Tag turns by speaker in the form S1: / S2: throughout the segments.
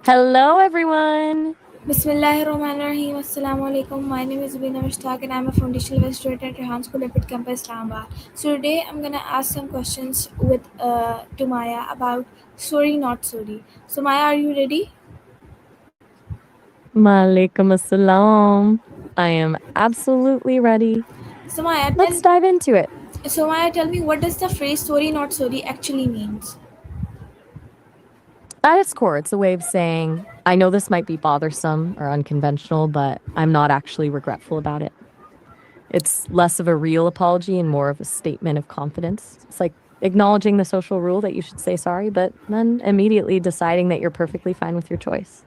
S1: Hello, everyone.
S2: Bismillahirrahmanirrahim. Assalamu alaikum. My name is Zubina Mushtaq and I'm a foundation level student at Rehan School Epic Campus, Islamabad. So today I'm gonna ask some questions to Maya about sorry not sorry. So Maya, are you ready?
S1: Maalaikum assalam. I am absolutely ready.
S2: So Maya,
S1: Let's dive into it.
S2: tell me, what does the phrase sorry not sorry actually means?
S1: At its core, it's a way of saying, I know this might be bothersome or unconventional, but I'm not actually regretful about it. It's less of a real apology and more of a statement of confidence. It's like acknowledging the social rule that you should say sorry, but then immediately deciding that you're perfectly fine with your choice.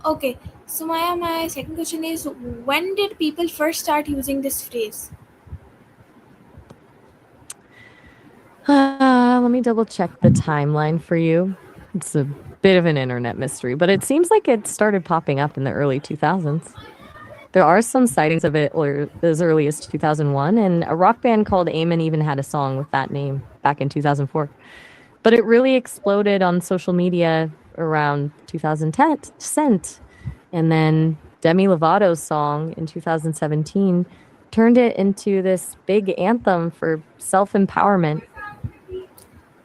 S2: Okay. So Maya, my second question is, when did people first start using this phrase?
S1: Let me double check the timeline for you. It's a bit of an internet mystery, but it seems like it started popping up in the early 2000s. There are some sightings of it or as early as 2001, and a rock band called Amen even had a song with that name back in 2004. But it really exploded on social media around 2010, and then Demi Lovato's song in 2017 turned it into this big anthem for self empowerment.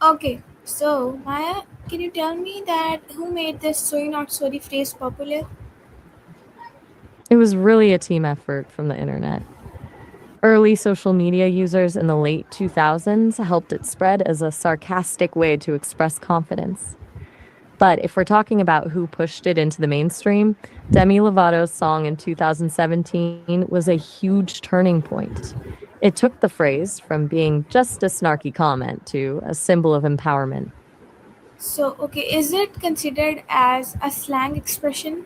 S2: Okay. So Maya, can you tell me that who made this sorry not sorry phrase popular?
S1: It was really a team effort from the internet. Early social media users in the late 2000s helped it spread as a sarcastic way to express confidence. But if we're talking about who pushed it into the mainstream, Demi Lovato's song in 2017 was a huge turning point. It took the phrase from being just a snarky comment to a symbol of empowerment.
S2: So, okay, is it considered as a slang expression?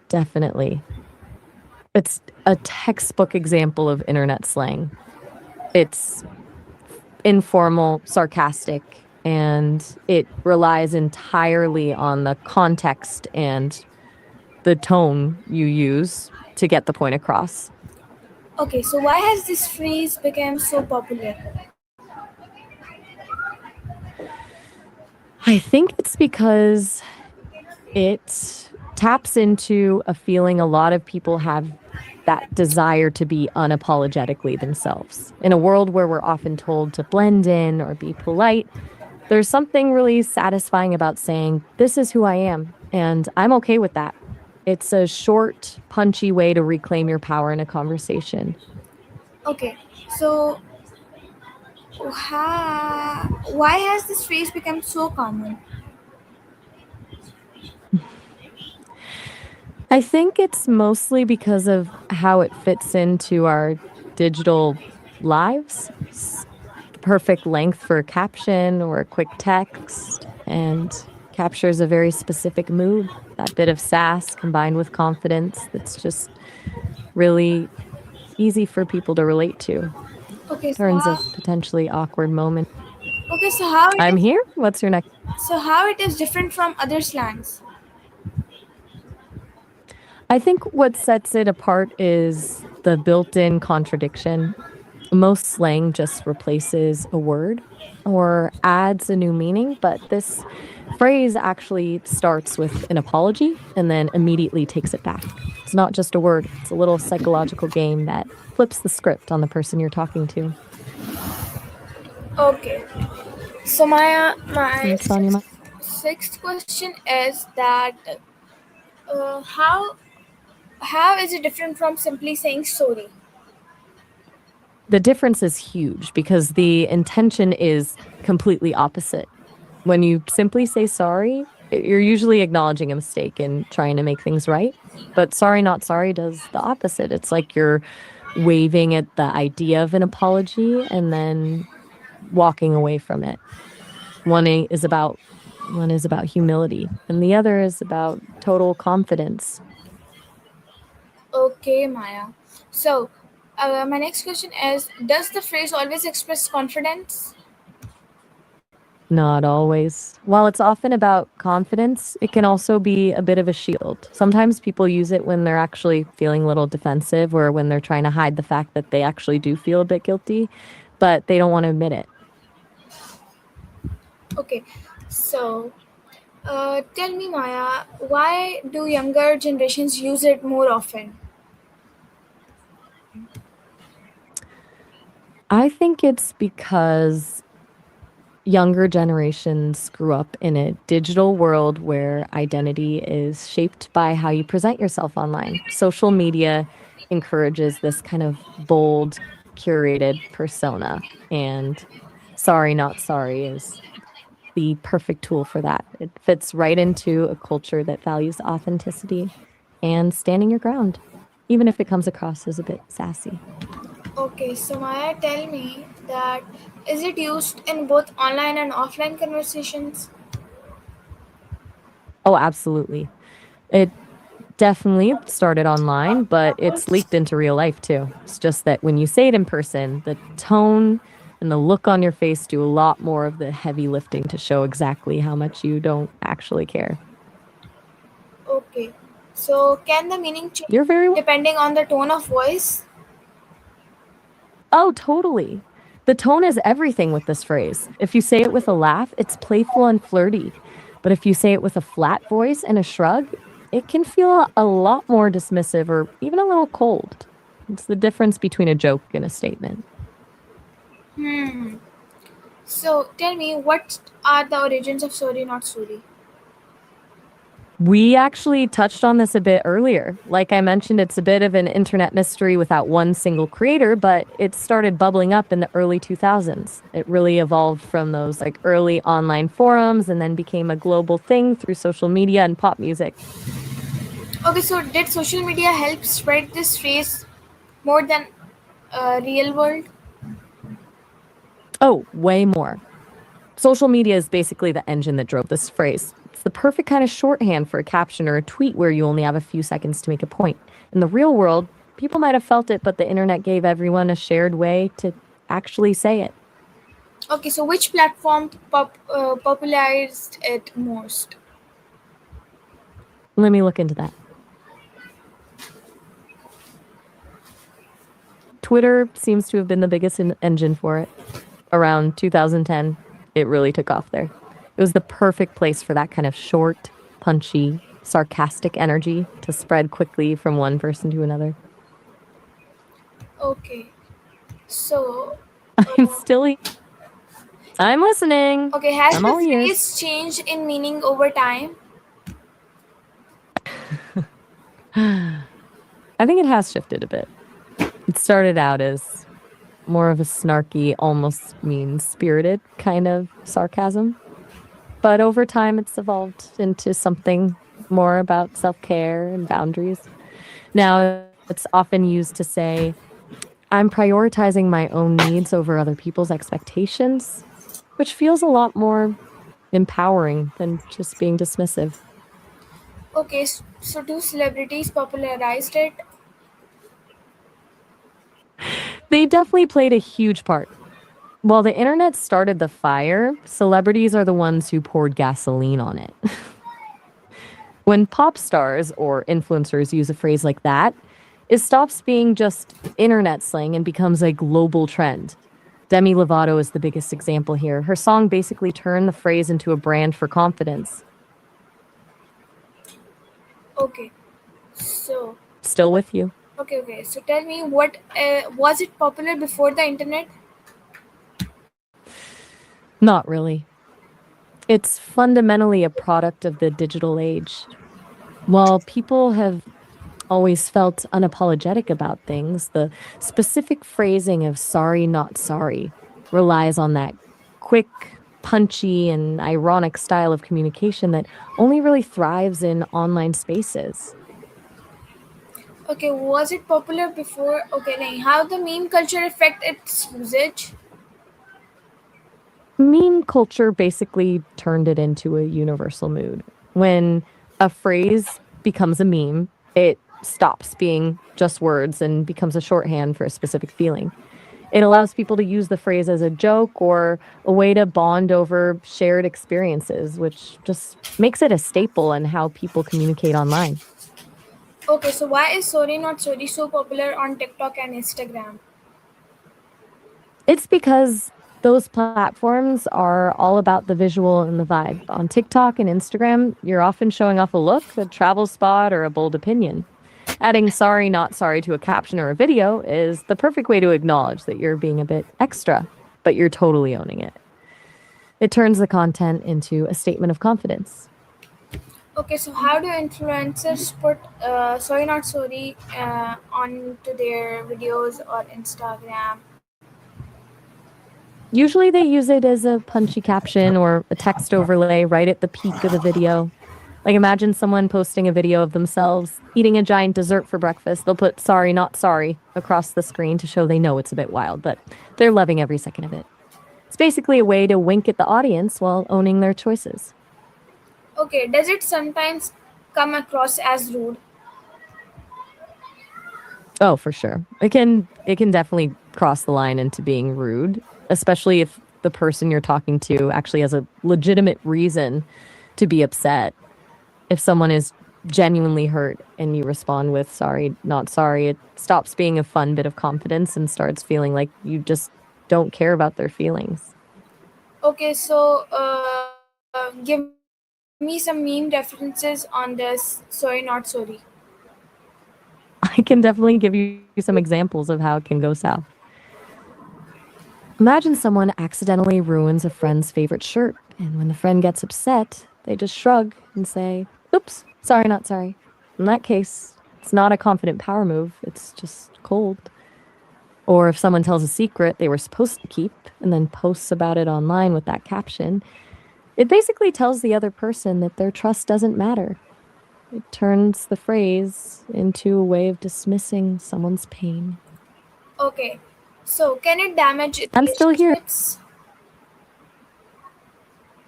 S1: Definitely. It's a textbook example of internet slang. It's informal, sarcastic, and it relies entirely on the context and the tone you use to get the point across.
S2: Okay, so why has this phrase become so popular?
S1: I think it's because it taps into a feeling a lot of people have, that desire to be unapologetically themselves. In a world where we're often told to blend in or be polite, there's something really satisfying about saying, this is who I am, and I'm okay with that. It's a short, punchy way to reclaim your power in a conversation.
S2: Okay, so why has this phrase become so common?
S1: I think it's mostly because of how it fits into our digital lives. Perfect length for a caption or a quick text, and captures a very specific mood. That bit of sass combined with confidence that's just really easy for people to relate to.
S2: Okay, so
S1: Turns a
S2: how,
S1: potentially awkward moment.
S2: okay, so how it
S1: I'm
S2: is
S1: here. What's your next?
S2: so how it is different from other slangs?
S1: I think what sets it apart is the built in contradiction. Most slang just replaces a word or adds a new meaning, but this phrase actually starts with an apology and then immediately takes it back. It's not just a word, it's a little psychological game that flips the script on the person you're talking to.
S2: Okay, so my
S1: What's on your mind?
S2: sixth question is that how is it different from simply saying sorry?
S1: The difference is huge because the intention is completely opposite. When you simply say sorry, you're usually acknowledging a mistake and trying to make things right. But sorry, not sorry does the opposite. It's like you're waving at the idea of an apology and then walking away from it. Is about one is about humility and the other is about total confidence.
S2: Okay, Maya. So, my next question is, does the phrase always express confidence?
S1: Not always. While it's often about confidence, it can also be a bit of a shield. Sometimes people use it when they're actually feeling a little defensive or when they're trying to hide the fact that they actually do feel a bit guilty, but they don't want to admit it.
S2: Okay, so Tell me, Maya, why do younger generations use it more often?
S1: I think it's because younger generations grew up in a digital world where identity is shaped by how you present yourself online. Social media encourages this kind of bold, curated persona. And sorry, not sorry is the perfect tool for that. It fits right into a culture that values authenticity and standing your ground, even if it comes across as a bit sassy.
S2: Okay, so Maya, tell me that is it used in both online and offline conversations?
S1: Oh, absolutely. It definitely started online, but it's leaked into real life too. It's just that when you say it in person, the tone and the look on your face do a lot more of the heavy lifting to show exactly how much you don't actually care.
S2: Okay, so can the meaning change
S1: You're very
S2: depending on the tone of voice?
S1: Oh, totally. The tone is everything with this phrase. If you say it with a laugh, it's playful and flirty. But if you say it with a flat voice and a shrug, it can feel a lot more dismissive or even a little cold. It's the difference between a joke and a statement.
S2: Hmm. So tell me, what are the origins of sorry not sorry?
S1: We actually touched on this a bit earlier. Like I mentioned, it's a bit of an internet mystery without one single creator, but it started bubbling up in the early 2000s. It really evolved from those like early online forums and then became a global thing through social media and pop music.
S2: Okay, so did social media help spread this phrase more than real world?
S1: Oh, way more. Social media is basically the engine that drove this phrase. It's the perfect kind of shorthand for a caption or a tweet where you only have a few seconds to make a point. In the real world, people might have felt it, but the internet gave everyone a shared way to actually say it.
S2: Okay, so which platform popularized it most?
S1: Let me look into that. Twitter seems to have been the biggest engine for it. Around 2010, it really took off there. It was the perfect place for that kind of short, punchy, sarcastic energy to spread quickly from one person to another.
S2: Okay, so
S1: I'm still, I'm listening.
S2: okay, has
S1: I'm
S2: the
S1: all ears.
S2: phrase changed in meaning over time?
S1: I think it has shifted a bit. It started out as more of a snarky, almost mean spirited kind of sarcasm. But over time, it's evolved into something more about self care and boundaries. Now, it's often used to say, I'm prioritizing my own needs over other people's expectations, which feels a lot more empowering than just being dismissive.
S2: Okay, so do celebrities popularized it?
S1: They definitely played a huge part. While the internet started the fire, celebrities are the ones who poured gasoline on it. When pop stars or influencers use a phrase like that, it stops being just internet slang and becomes a global trend. Demi Lovato is the biggest example here. Her song basically turned the phrase into a brand for confidence.
S2: Okay, so
S1: Still with you?
S2: okay. So tell me, what was it popular before the internet?
S1: Not really. It's fundamentally a product of the digital age. While people have always felt unapologetic about things, the specific phrasing of sorry, not sorry relies on that quick, punchy, and ironic style of communication that only really thrives in online spaces.
S2: Okay, was it popular before? Okay, nahin. How the meme culture affect its usage?
S1: Meme culture basically turned it into a universal mood. When a phrase becomes a meme, it stops being just words and becomes a shorthand for a specific feeling. It allows people to use the phrase as a joke or a way to bond over shared experiences, which just makes it a staple in how people communicate online.
S2: Okay, so why is sorry not sorry so popular on TikTok and Instagram?
S1: It's because Those platforms are all about the visual and the vibe. On TikTok and Instagram, you're often showing off a look, a travel spot, or a bold opinion. Adding sorry, not sorry to a caption or a video is the perfect way to acknowledge that you're being a bit extra, but you're totally owning it. It turns the content into a statement of confidence.
S2: Okay, so how do influencers put sorry not sorry onto their videos or Instagram?
S1: Usually they use it as a punchy caption or a text overlay right at the peak of the video. Like imagine someone posting a video of themselves eating a giant dessert for breakfast. They'll put sorry, not sorry across the screen to show they know it's a bit wild, but they're loving every second of it. It's basically a way to wink at the audience while owning their choices.
S2: Okay, does it sometimes come across as rude?
S1: Oh, for sure. It can definitely cross the line into being rude, especially if the person you're talking to actually has a legitimate reason to be upset. If someone is genuinely hurt and you respond with sorry, not sorry, it stops being a fun bit of confidence and starts feeling like you just don't care about their feelings.
S2: Okay, so give me some meme references on this sorry not sorry.
S1: I can definitely give you some examples of how it can go south. Imagine someone accidentally ruins a friend's favorite shirt, and when the friend gets upset, they just shrug and say, oops, sorry, not sorry. In that case, it's not a confident power move, it's just cold. Or if someone tells a secret they were supposed to keep and then posts about it online with that caption, it basically tells the other person that their trust doesn't matter. It turns the phrase into a way of dismissing someone's pain.
S2: Okay, so can it damage
S1: I'm still here.
S2: relationships?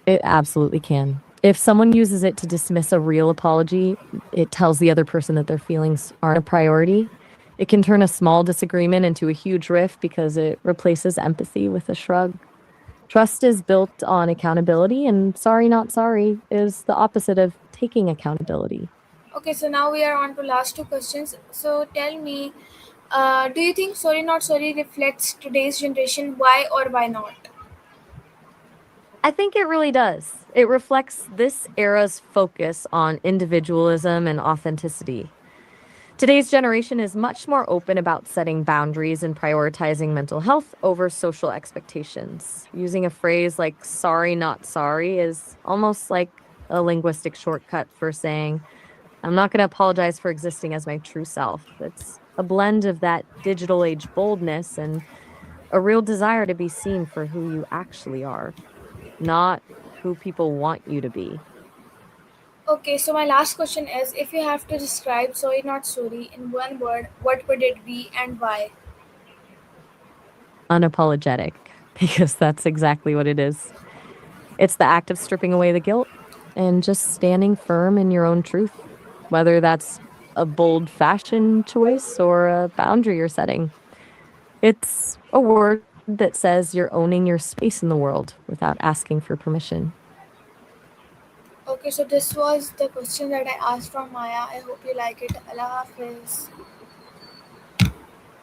S1: It absolutely can. If someone uses it to dismiss a real apology, it tells the other person that their feelings aren't a priority. It can turn a small disagreement into a huge rift because it replaces empathy with a shrug. Trust is built on accountability, and sorry, not sorry is the opposite of taking accountability.
S2: Okay, so now we are on to last two questions. So tell me, do you think sorry not sorry reflects today's generation? Why or why not?
S1: I think it really does. It reflects this era's focus on individualism and authenticity. Today's generation is much more open about setting boundaries and prioritizing mental health over social expectations. Using a phrase like sorry, not sorry is almost like a linguistic shortcut for saying, I'm not going to apologize for existing as my true self. It's a blend of that digital age boldness and a real desire to be seen for who you actually are, not who people want you to be.
S2: Okay, so my last question is, if you have to describe sorry not sorry in one word, what would it be and why?
S1: Unapologetic, because that's exactly what it is. It's the act of stripping away the guilt and just standing firm in your own truth, whether that's a bold fashion choice or a boundary you're setting. It's a word that says you're owning your space in the world without asking for permission.
S2: Okay, so this was the question that I asked from Maya. I hope you like it. Allah Hafiz.